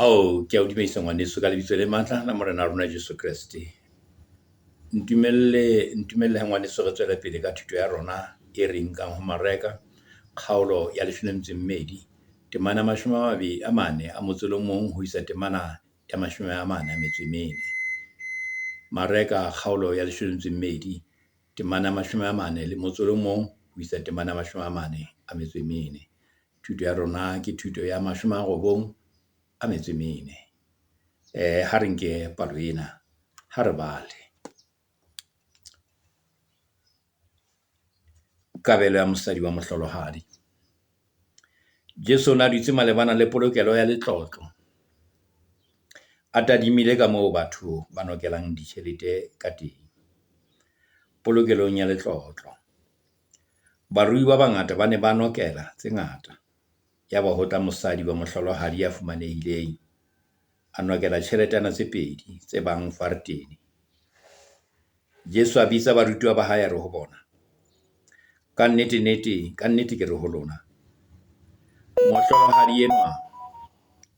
Ke a o dumedisa ngwaneso ka lebitso le matla la morena rona Jesu Kriste. Ntumelle ngwaneso re tswela pele ka thuto ya rona e re nkang ho mareka kgaolo ya 12 temana 24 a motso le mong ho isa temana ya 44. Mareka kgaolo ya 12 temana 40 le motso le mong ho isa temana 44. Thuto ya rona ke thuto ya 94. Ha re nke palo ena ha re bale. Kabelo ya mosadi wa mohlolohadi. Jesu na dutse malebana le polokelo ya letlotlo. A tadimile ka moo batho ba nokelang ditjhelete ka teng. Polokelong ya letlotlo. Barui ba bangata ba ne ba nokela tse ngata. Ya ba hota mosadi wa mohlolohadi ya fumanehileng. A nokela tjheletana tse 2 tse bang faretene. Jesu a bitsa barutwa ba hae re ho bona. Ka nnete ke re ho lona. Mohlolohadi enwa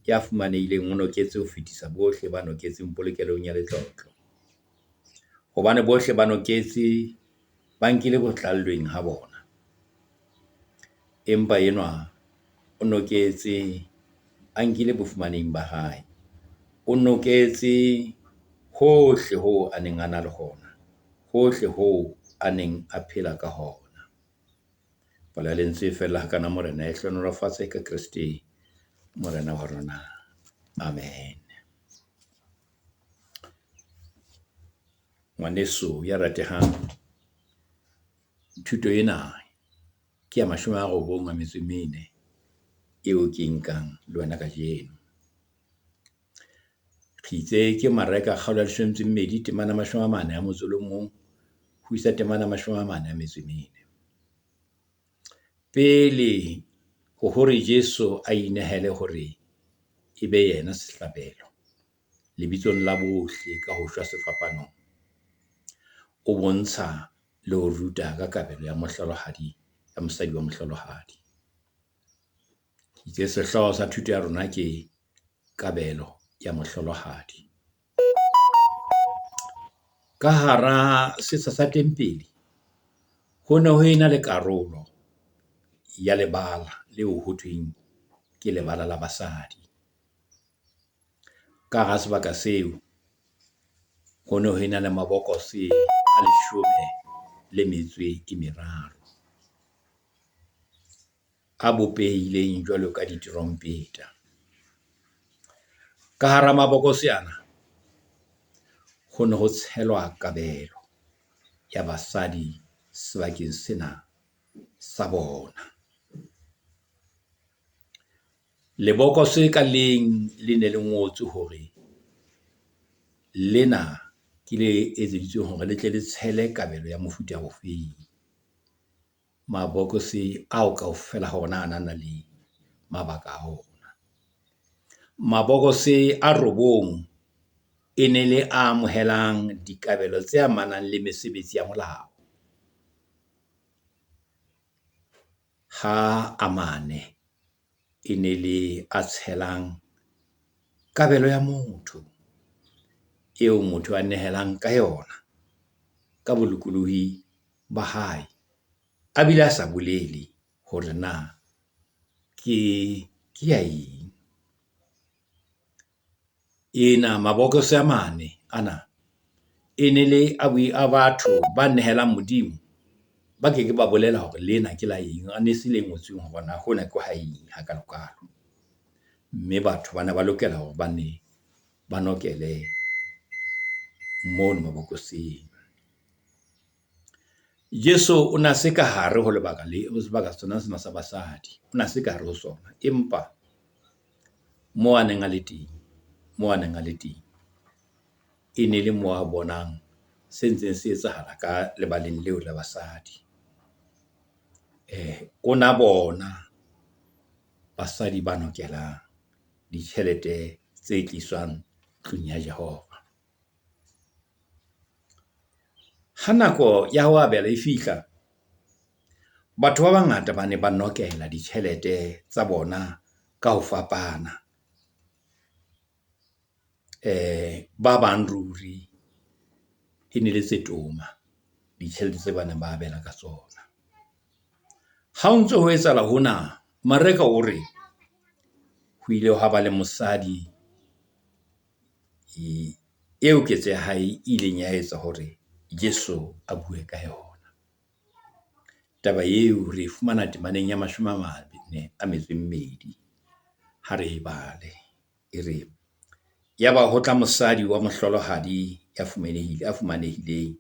ya fumanehileng o noketse ho fetisa bohle ba noketseng polokelong ya letlotlo. Hobane bohle ba noketse ba nkile botlallweng ha bona. Empa enwa o noketse a nkile bofumaneng ba hae. O noketse hohle ho a neng a na le hona, hohle ho a neng a phela ka hona. Pala lentswe fela kana morena e hlonolofatse ka Kriste morena wa rona. Amen. Ngwaneso ya ratehang, thuto ena ke ya 94 eo ke nkang le wena ka jeno. Kitse ke mareka kgaolo ya 12 temana 40 a motso le mong ho isa temana 44. Pele ho hore Jesu a inehele hore e be yena sehlabelo lebitsong la bohle ka ho shwa sefapanong, o bontsha le ho ruta ka kabelo ya mohlolohadi ya mosadi wa mohlolohadi. Ke sehlooho sa thuto ya rona ke kabelo ya mohlolohadi. Ka hara setsha sa tempele ho ne ho ena le karolo ya lebala leo ho thweng ke lebala la basadi. Ka hara sebaka seo ho ne ho ena le mabokose a 13 a bopehileng jwalo ka ditrompeta. Ka hara mabokose ana ho ne ho tshelwa kabelo ya basadi sebakeng sena sa bona. Lebokose ka leng le ne le ngotswe hore lena ke le etseditsweng hore le tle le tshele kabelo ya mofuta ofeng. Mabokose ao kaofela hona ana le mabaka a ona. Mabokose a 9 e ne le amohelang dikabelo tse amanang le mesebetsi ya molao. Ha amane e ne le a tshelang kabelo ya motho eo motho a nehelang ka yona ka bolokolohi ba hae, a bile a sa bolele hore na ke ya eng. Ena mabokose a 4 ana e ne le a batho ba nehelang Modimo ba ke ba bolela hore lena ke la eng, a ne se le ngotsweng ho bona hona ke ha eng ha kalokalo. Mme batho bana ba lokela hore ba nokele mono mabokoseng. Jesu o na se ka hare ho sebaka sona sa basadi, o na se ka hare ho sona, empa moo a neng a le teng e ne le moo a bonang se ntseng se etsahala ka lebaleng leo la basadi. O na bona basadi ba nokelang ditjhelete tse tliswang tlung ya Jehova. Ha nako ya ho abela e fihla, batho ba bangata ba ne ba nokela ditjhelete tsa bona ka ho fapana. ba bang ruri e ne le tse toma ditjhelete tse bana ba bela ka tsona. Ha o ntso ho etsahala hona, Mareka o re ho ile ha ba le mosadi eo ketse ya hae ileng ya etsa hore Jesu a bue ka yona. Taba eo re fumana temaneng ya 42 ha re bale e re yaba ho tla mosadi wa mohlolohadi ya fumanehileng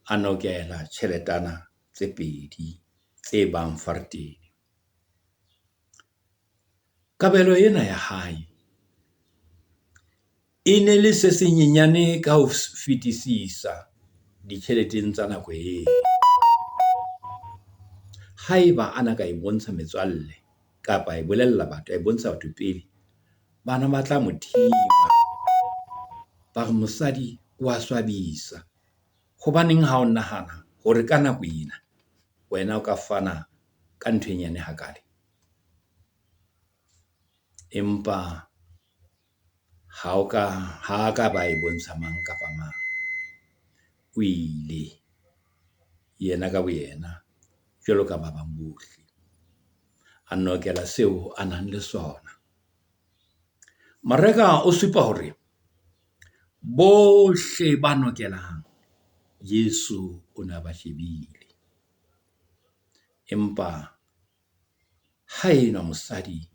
a nokela tjheletana tse 2 tse bang farateng. Kabelo ena ya hae e ne le se senyenyane ka ho fetisisa ditjheleteng tsa nako eo. Haeba ana ka e bontsha metswalle kapa e bolella batho, e bontsha batho pele, bana ba tla mo thiba ba re mosadi wa swabisa. Hobaneng ha o nahana hore ka nako ena wena o ka fana ka ntho e nyane hakale? Empa ha ka ba e bontsha mang kapa mang. O ile yena ka boyena jwalo ka ba bang bohle a nokela seo a nang le sona. Mareka o supa hore bohle ba nokelang Yesu o na ba shebile. Empa ha enwa mosadi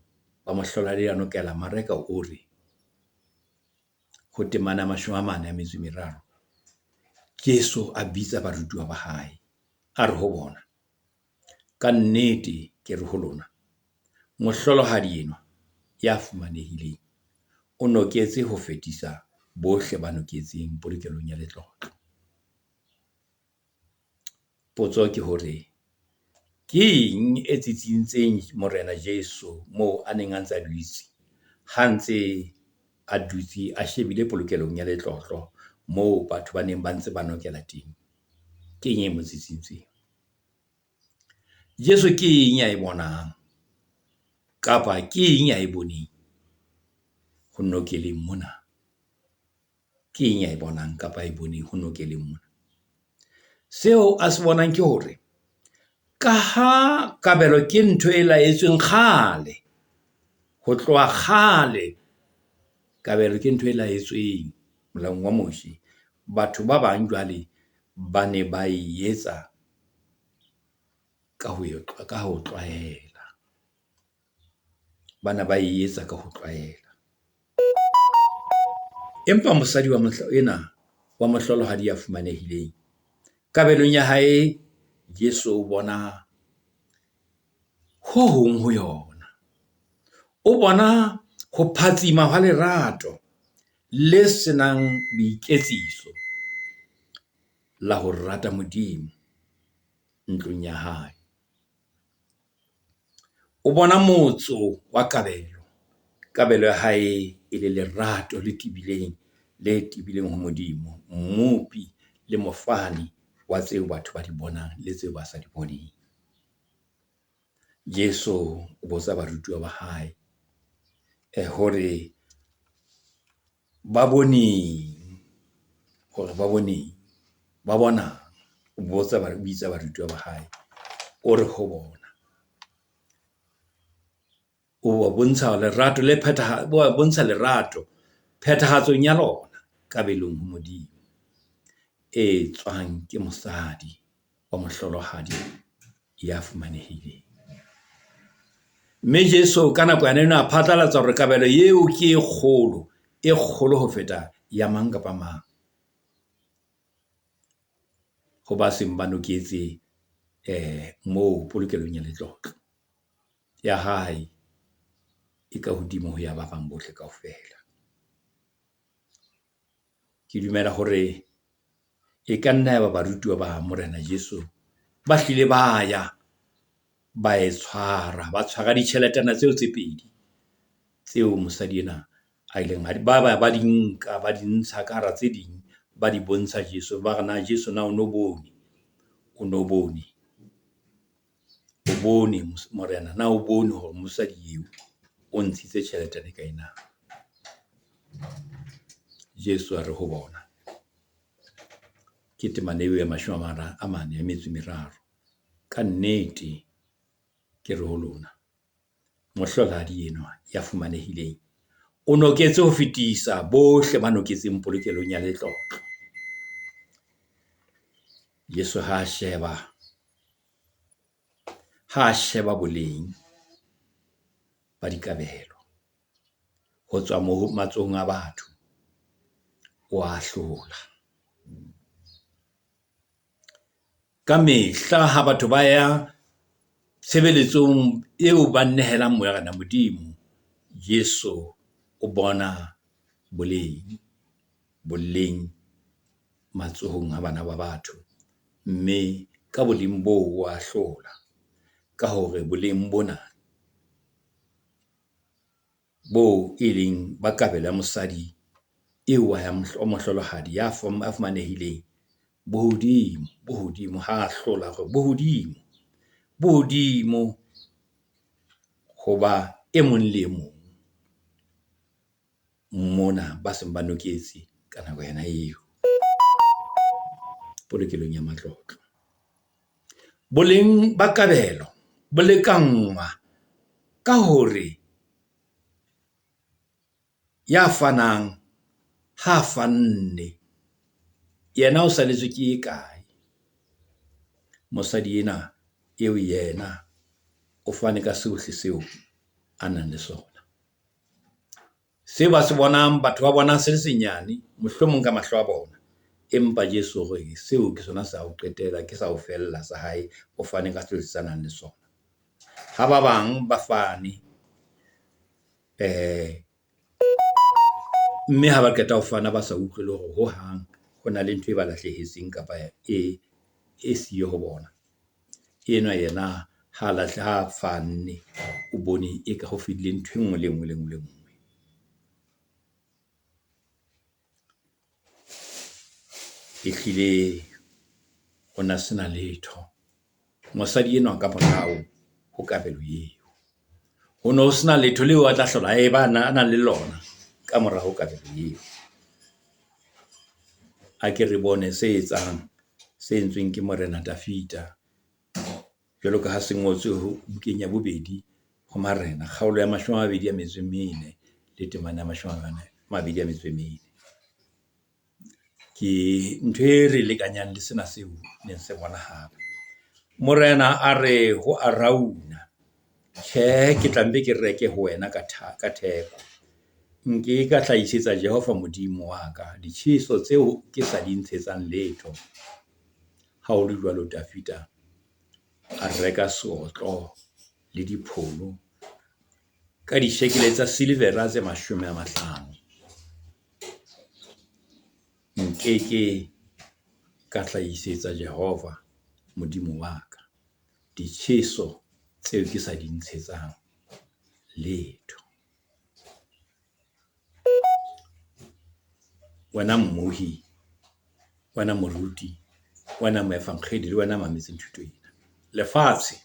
wa mohlolohadi a nokela, Mareka o re ho temana 43 Jesu a bitsa barutwa ba hae a re ho bona, ka nnete ke re ho lona, mohlolohadi enwa ya fumanehileng o noketse ho fetisa bohle ba noketseng polokelong ya letlotlo. Potso ke hore ke eng e tsitsintseng Morena Jesu moo a neng a ntse a dutse, ha ntse a dutse a shebile polokelong ya letlotlo moo batho ba neng ba ntse ba nokela teng? Ke eng e mo tsitsintseng? Jesu ke eng ya e bonang kapa ke eng ya e boneng ho nokeleng mona? Ke eng ya e bonang kapa e boneng ho nokeleng mona? Seo a se bonang ke hore ka ha kabelo ke ntho e laetsweng kgale, ho tloha kgale kabelo ke ntho e laetsweng molaong wa Moshe, batho ba bang jwale ba ne ba e etsa ka ho tlwaela. Bana ba e etsa ka ho tlwaela. Empa mosadi wa mohlolohadi ya fumanehileng, kabelong ya hae Jesu o bona ho hong ho yona. O bona ho phatsima ha lerato le senang boiketsiso la ho rata Modimo ntlong ya hae. O bona motso wa kabelo ya hae e le lerato le tibileng ho Modimo, mmupi le mofani wa tseo batho ba di bonang le tseo ba sa di boneng. Jesu o botsa barutwa ba hae hore ba boneng, ba bona. O bitsa barutwa ba hae o re ho bona, o bontsha lerato bontsha lerato phethahatsong ya lona kabelong ho Modimo e tswang ke mosadi wa mohlolohadi ya fumanehileng. Mme Jesu ka nako yana a phatlalatsa hore kabelo eo ke e kgolo ho feta ya mang kapa mang. Ho ba seng ba noketse moo polokelong ya letlotlo ya hae e ka hodimo ho ya ba bang bohle kaofela. Ke dumela hore e ka nna ya ba barutwa ba Morena Jesu ba hlile ba ya ba e tshwara ditjheletana tseo tse 2 tseo mosadi ena a ileng ba di nka ba di ntsha ka hara tse ding, ba di bontsha Jesu, ba re na Jesu na o no bone Morena, na o bone hore mosadi eo o ntshitse tjhelete le ka ena? Jesu a re ho bona ke temana eo ya 40 ka nnete ke re ho lona mohlohladi enwa ya fumanehileng o noketse ho fetisa bohle ba noketseng polokelong ya letlotlo. Yesu ha sheba boleng ba dikabelo ho tswa mo matsohong a batho, o a hlola. Ka mehla ha batho ba ya tshebeletsong eo ba nehelang Morena Modimo, Yesu o bona boleng matsohong a bana ba batho, mme ka boleng boo wa hlola ka hore boleng bona bo e leng ba kabelo ya mosadi eo ya mohlolohadi ya fumanehileng bohodimo ha hlola hore bohodimo hoba e mong le mong mona ba seng ba noketse ka nako yena eo polokelong ya matlotlo. Boleng ba kabelo bo lekanngwa ka hore ya fanang ha fanne yena o saletswe ke e kae. Mosadi ena eo yena o fane ka sohle seo a nang le sona. Se ba se bonang batho ba bona se le senyane mohlomong ka mahlo a bona, empa Jesu re seo ke sona sa ho qetela, ke sa ho fella sa hae, o fane ka sohle se nang le sona. Ha ba bang ba fane mme ha ba qeta ho fana ba sa utlwe le hore ho hang hona le ntho e ba lahlehetseng kapa e siyo ho bona. Enwa yena ha fanne o bone e ka ho fedile ntho engwe le engwe. Ehlile hona sena letho mosadi enwa ka morao ho kabelo eo, ho no sena letho leo a tla hlola a nang le lona ka mora ho kabelo eo. A ke re bone se entsweng ke Morena Dafita, jwalo ka ha se ngotswe ho bukeng ya 2 ho Marena, kgaolo ya 24 le temana ya 24. Ke ntho e re lekanyang le sena seo neng se bonahala. Morena a re ho Arauna, tjhe, ke tlambe ke reke ho wena ka theko. Nke ka hlahisetsa Jehova Modimo wa ka ditjheso tseo ke sa di ntshetsang letho. Ha o le jwalo Dafita a reka seotlo le dipholo ka dishekele tsa silivera tse 50. Nkeke ka hlahisetsa Jehova Modimo wa ka ditjheso tseo ke sa di ntshetsang letho. Wena mmohi, wena moruti, wena moefangedi le wena mametseng thuto ena. Lefatshe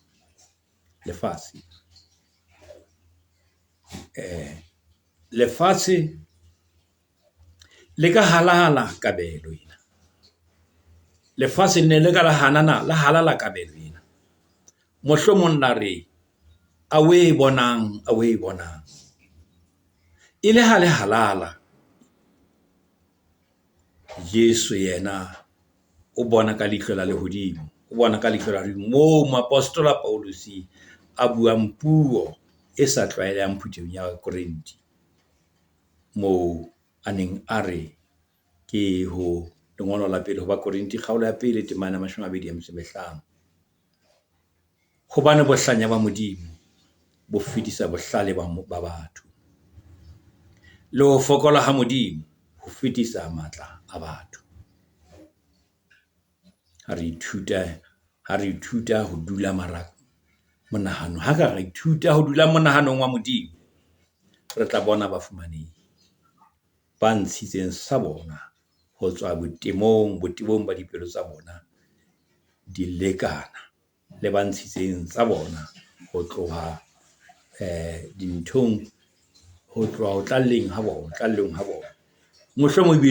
le ka halala kabelo ena. Lefatshe ne le ka la halala kabelo ena. Mohlomong la re a we bonang ile ha le halala. Jesu yena o bona ka leihlo la lehodimo, o bona ka leihlo la lehodimo moo moapostola Paulus a buang puo e sa tlwaelehang phuteng ya Korinti, moo a neng a re ke ho lengolo la pele ho ba Korinti kgaolo ya 1 temana 25. Hobane bohlanya ba Modimo bo fetisa bohlale ba batho, le ho fokola ha Modimo ho fetisa matla a batho. Ha re ithuta ho dula monahano, ha ka re ithuta ho dula monahanong wa Modimo, re tla bona bafumanehi ba ntshitseng sa bona ho tswa botebong ba dipelo tsa bona di lekana le ba ntshitseng tsa bona ho tloha dinthong, ho tloha ho tlalleng ha bona mohlomong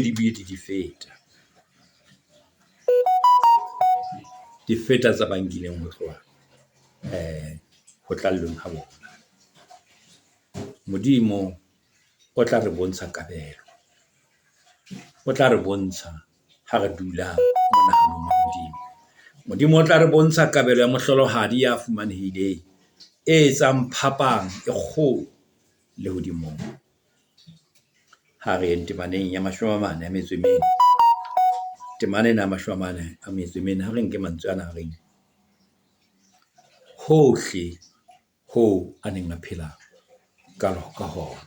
di feta tsa bankileng ho tloha ho tlallong ha bona. Modimo o tla re bontsha kabelo, o tla re bontsha ha re dula monahanong wa Modimo. Modimo o tla re bontsha kabelo ya mohlolohadi ya fumanehileng, e etsang phapang e kgolo le hodimo. Ha re eng temaneng ya 40 temaneng ya 40 ha re nke mantswe ana a reng hohle ho a neng a phela ka hona,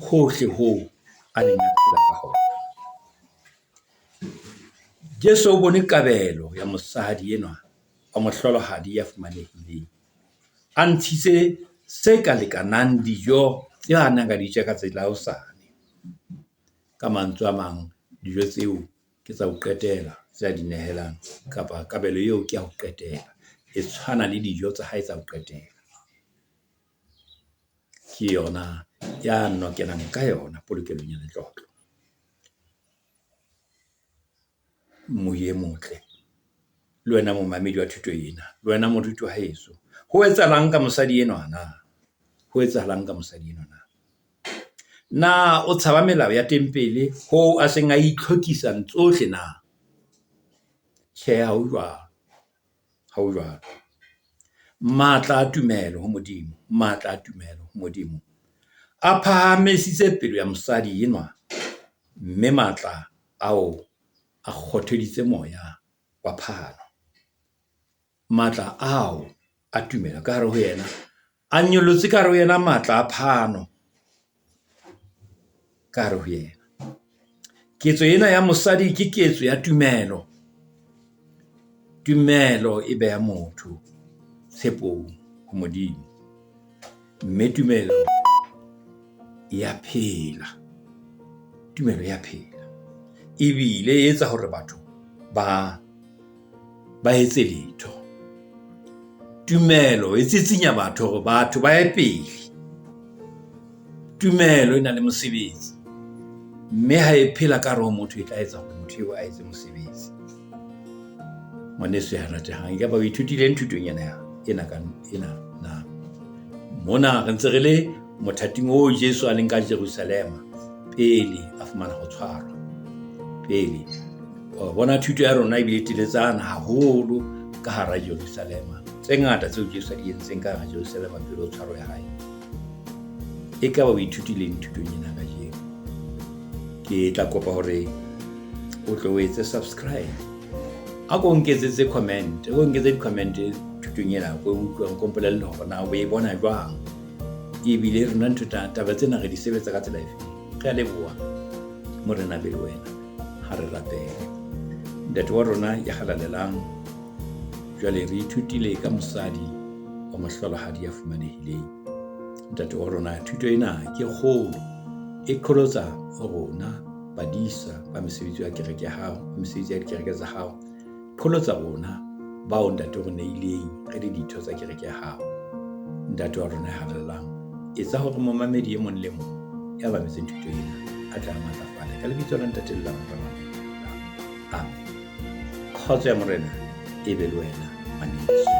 hohle ho a neng a phela ka hona. Jesu o bone kabelo ya mosadi enwa wa mohlolohadi ya fumanehileng, a ntshitse se ka lekanang dijo tse a nang a di ka tsela ya hosane. Ka mantswe a mang, dijo tseo ke tsa ho qetela tse a di nehelang, kapa kabelo eo ke ya ho qetela, e tshwana le dijo tsa hae tsa ho qetela. Ke yona ya nokenang ka yona polokelong ya letlotlo. Moye motle, le wena momamedi wa thuto ena, le wena moruti wa heso, ho etsahalang ka mosadi enwa na? Ho etsahalang ka mosadi enwa na? Na o tshaba melao ya tempele ho a seng a itlhokisa tsohle na? Tjhe, ha ho jwalo. Matla a tumelo ho Modimo, matla a tumelo ho Modimo a phahamisitse pelo ya mosadi enwa, mme matla ao a kgotheditse moya wa phano. Matla ao a tumelo ka hare ho yena a nyollotse ka hare ho yena matla a phano ka hare ho yena. Ketso ena ya mosadi ke ketso ya tumelo. Tumelo e beha motho tshepong ho Modimo, mme tumelo ya phela. Tumelo ya phela ebile e etsa hore batho ba etse letho. Tumelo e tsitsinya batho hore batho ba ye pele. Tumelo e na le mosebetsi, mme ha e phela ka hare ho motho, e tla etsa hore motho eo a etse mosebetsi. Ngwaneso ya ratehang, ekaba o ithutileng thutong ena na? Mona re ntse re le mothating o Jesu a leng ka Jerusalema pele a fumana ho tshwarwa. Pele o bona thuto ya rona e bile teletsana haholo ka hara Jerusalema, tse ngata tseo Jesu a di entseng ka hara Jerusalema pele o tshwarwa ya hae. Ekaba o ithutileng thutong ena ka jeno? Ke tla kopa hore o tlo o etse subscribe, a ko nketsetse comment, o nketse di-comment thutong ena, ko utlwang kompolelle hore na o e bona jwang, ebile rena taba tsena re di sebetsa ka tsela efe. Re a leboha morena be le wena, ha re rapele. Ntate wa rona ya halalelang, jwale re ithutile ka mosadi wa mohlolohadi ya fumanehileng. Ntate wa rona, thuto ena ke kgolo, e qholotsa rona badisa ba mesebetsi ya kereke ya hao, mesebetsi ya dikereke tsa hao, qholotsa rona bao ntate o neileng re le ditho tsa kereke ya hao. Ntate wa rona ya halalelang, etsa hore momamedi e mong le mong ya mametseng thuto ena a tla matlafala ka lebitso la ntate le la Morena. Amen. Kgotso ya Morena e be le wena ngwaneso.